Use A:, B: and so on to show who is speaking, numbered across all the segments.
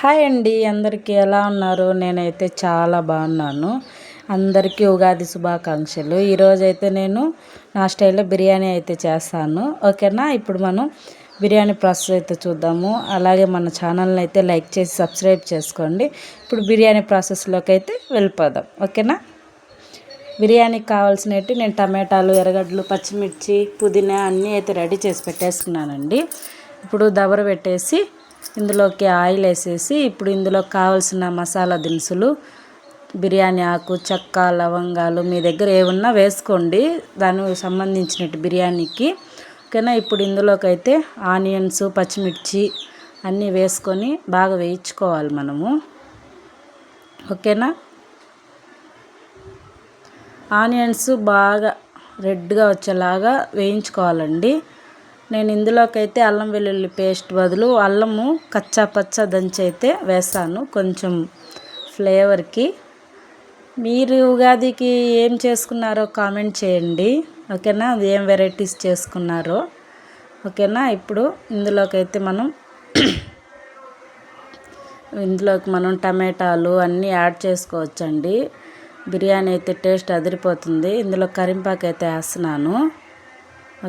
A: Hi అండి, అందరికీ ఎలా ఉన్నారు? నేనైతే చాలా బాగున్నాను. అందరికీ ఉగాది శుభాకాంక్షలు. ఈరోజైతే నేను నా స్టైల్లో బిర్యానీ అయితే చేస్తాను, ఓకేనా? ఇప్పుడు మనం బిర్యానీ ప్రాసెస్ అయితే చూద్దాము. అలాగే మన ఛానల్ని అయితే లైక్ చేసి సబ్స్క్రైబ్ చేసుకోండి. ఇప్పుడు బిర్యానీ ప్రాసెస్లోకి అయితే వెళ్ళిపోదాం, ఓకేనా? బిర్యానీకి కావాల్సినవి నేను టమాటాలు, ఎర్రగడ్డలు, పచ్చిమిర్చి, పుదీనా అన్నీ అయితే రెడీ చేసి పెట్టేసుకున్నానండి. ఇప్పుడు దబర పెట్టేసి ఇందులోకి ఆయిల్ వేసేసి ఇప్పుడు ఇందులో కావాల్సిన మసాలా దినుసులు, బిర్యానీ ఆకు, చెక్క, లవంగాలు మీ దగ్గర ఏమన్నా వేసుకోండి దానికి సంబంధించినట్టు బిర్యానీకి, ఓకేనా? ఇప్పుడు ఇందులోకి అయితే ఆనియన్స్, పచ్చిమిర్చి అన్నీ వేసుకొని బాగా వేయించుకోవాలి మనము, ఓకేనా? ఆనియన్స్ బాగా రెడ్గా వచ్చేలాగా వేయించుకోవాలండి. నేను ఇందులోకి అయితే అల్లం వెల్లుల్లి పేస్ట్ బదులు అల్లము కచ్చా పచ్చ దంచి అయితే వేస్తాను కొంచెం ఫ్లేవర్కి. మీరు ఉగాదికి ఏం చేసుకున్నారో కామెంట్ చేయండి, ఓకేనా? ఏం వెరైటీస్ చేసుకున్నారో, ఓకేనా? ఇప్పుడు ఇందులోకి అయితే మనం టమాటాలు అన్నీ యాడ్ చేసుకోవచ్చండి. బిర్యానీ అయితే టేస్ట్ అదిరిపోతుంది. ఇందులో కరింపాకు అయితే వేస్తున్నాను,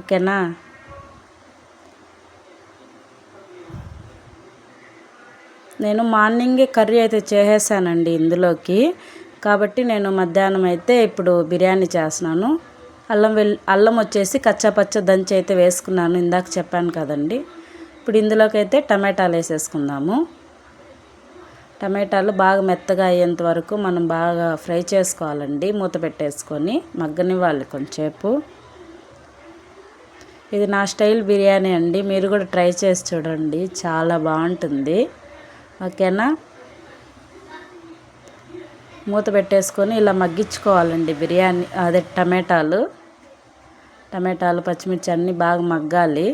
A: ఓకేనా? నేను మార్నింగే కర్రీ అయితే చేసేసానండి ఇందులోకి, కాబట్టి నేను మధ్యాహ్నం అయితే ఇప్పుడు బిర్యానీ చేస్తున్నాను. అల్లం వచ్చేసి కచ్చాపచ్చ దంచి అయితే వేసుకున్నాను, ఇందాక చెప్పాను కదండి. ఇప్పుడు ఇందులోకి అయితే టమాటాలు వేసేసుకుందాము. టమాటాలు బాగా మెత్తగా అయ్యేంత వరకు మనం బాగా ఫ్రై చేసుకోవాలండి. మూత పెట్టేసుకొని మగ్గనివ్వాలి కొంచెంసేపు. ఇది నా స్టైల్ బిర్యానీ అండి, మీరు కూడా ట్రై చేసి చూడండి, చాలా బాగుంటుంది, ఓకేనా? మూత పెట్టేసుకొని ఇలా మగ్గించుకోవాలండి బిర్యానీ, అదే టమాటాలు, పచ్చిమిర్చి అన్నీ బాగా మగ్గాలి.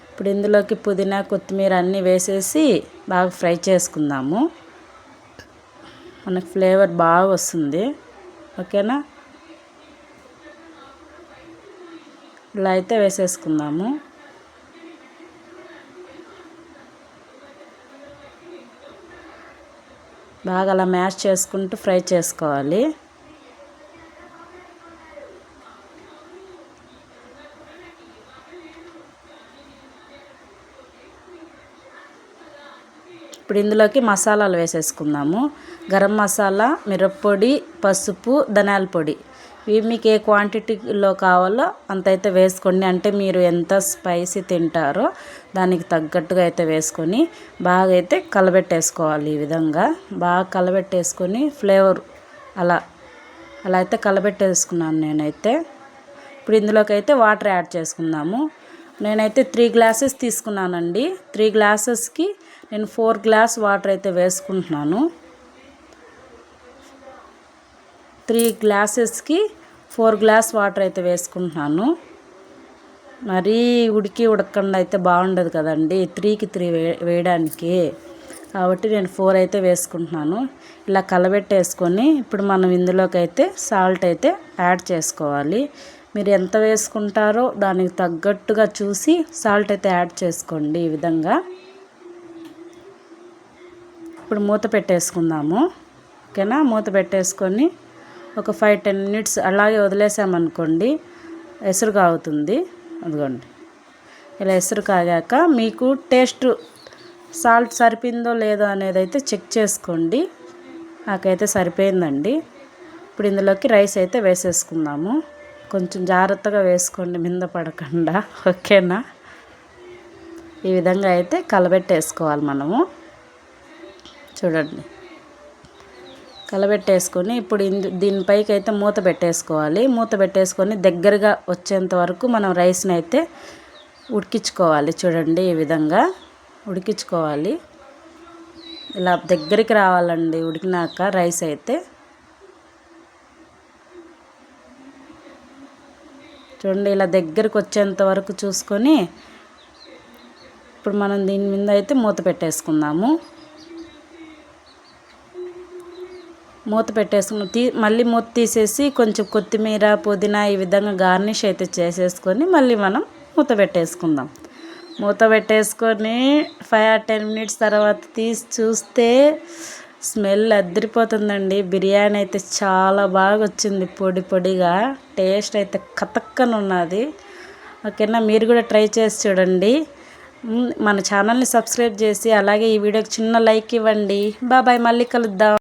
A: ఇప్పుడు ఇందులోకి పుదీనా, కొత్తిమీర అన్నీ వేసేసి బాగా ఫ్రై చేసుకుందాము. మనకు ఫ్లేవర్ బాగా వస్తుంది, ఓకేనా? ఇలా అయితే వేసేసుకుందాము. బాగా అలా మ్యాష్ చేసుకుంటూ ఫ్రై చేసుకోవాలి. ఇప్పుడు ఇందులోకి మసాలాలు వేసేసుకుందాము. గరం మసాలా, మిరప్పొడి, పసుపు, ధనియాల పొడి, ఇవి మీకు ఏ క్వాంటిటీలో కావాలో అంత అయితే వేసుకోండి. అంటే మీరు ఎంత స్పైసీ తింటారో దానికి తగ్గట్టుగా అయితే వేసుకొని బాగా అయితే కలబెట్టేసుకోవాలి. ఈ విధంగా బాగా కలబెట్టేసుకొని ఫ్లేవర్ అలా అయితే కలబెట్టేసుకున్నాను నేనైతే. ఇప్పుడు ఇందులోకి అయితే వాటర్ యాడ్ చేసుకుందాము. నేనైతే 3 గ్లాసెస్ తీసుకున్నానండి. 3 గ్లాసెస్కి నేను 4 గ్లాస్ వాటర్ అయితే వేసుకుంటున్నాను. 3 గ్లాసెస్కి 4 గ్లాస్ వాటర్ అయితే వేసుకుంటున్నాను. మరీ ఉడకకుండా అయితే బాగుండదు కదండి 3కి 3 వేయడానికి, కాబట్టి నేను 4 అయితే వేసుకుంటున్నాను. ఇలా కలబెట్టేసుకొని ఇప్పుడు మనం ఇందులోకి అయితే సాల్ట్ అయితే యాడ్ చేసుకోవాలి. మీరు ఎంత వేసుకుంటారో దానికి తగ్గట్టుగా చూసి సాల్ట్ అయితే యాడ్ చేసుకోండి ఈ విధంగా. ఇప్పుడు మూత పెట్టేసుకుందాము, ఓకేనా? మూత పెట్టేసుకొని ఒక 5-10 మినిట్స్ అలాగే వదిలేసామనుకోండి, ఎసురు కాగుతుంది. అదిగోండి, ఇలా ఎసురు కాగాక మీకు టేస్ట్ సాల్ట్ సరిపోయిందో లేదో అనేది అయితే చెక్ చేసుకోండి. నాకైతే సరిపోయిందండి. ఇప్పుడు ఇందులోకి రైస్ అయితే వేసేసుకుందాము. కొంచెం జాగ్రత్తగా వేసుకోండి, మింద పడకుండా, ఓకేనా? ఈ విధంగా అయితే కలబెట్టేసుకోవాలి మనము. చూడండి, కలబెట్టేసుకొని ఇప్పుడు దీనిపైకి అయితే మూత పెట్టేసుకోవాలి. మూత పెట్టేసుకొని దగ్గరగా వచ్చేంత వరకు మనం రైస్ని అయితే ఉడికించుకోవాలి. చూడండి, ఈ విధంగా ఉడికించుకోవాలి. ఇలా దగ్గరికి రావాలండి ఉడికినాక రైస్ అయితే. చూడండి, ఇలా దగ్గరికి వచ్చేంత వరకు చూసుకొని ఇప్పుడు మనం దీని మీద అయితే మూత పెట్టేసుకుందాము. మూత పెట్టేసుకుని మళ్ళీ మూత తీసేసి కొంచెం కొత్తిమీర, పుదీనా ఈ విధంగా గార్నిష్ అయితే చేసేసుకొని మళ్ళీ మనం మూత పెట్టేసుకుందాం. మూత పెట్టేసుకొని 5 or 10 minutes తర్వాత తీసి చూస్తే స్మెల్ అద్దరిపోతుందండి. బిర్యానీ అయితే చాలా బాగా వచ్చింది, పొడి పొడిగా. టేస్ట్ అయితే కతక్కన ఉన్నది. ఓకేనా, మీరు కూడా ట్రై చేసి చూడండి. మన ఛానల్ని సబ్స్క్రైబ్ చేసి అలాగే ఈ వీడియోకి చిన్న లైక్ ఇవ్వండి. బాయ్, మళ్ళీ కలుద్దాం.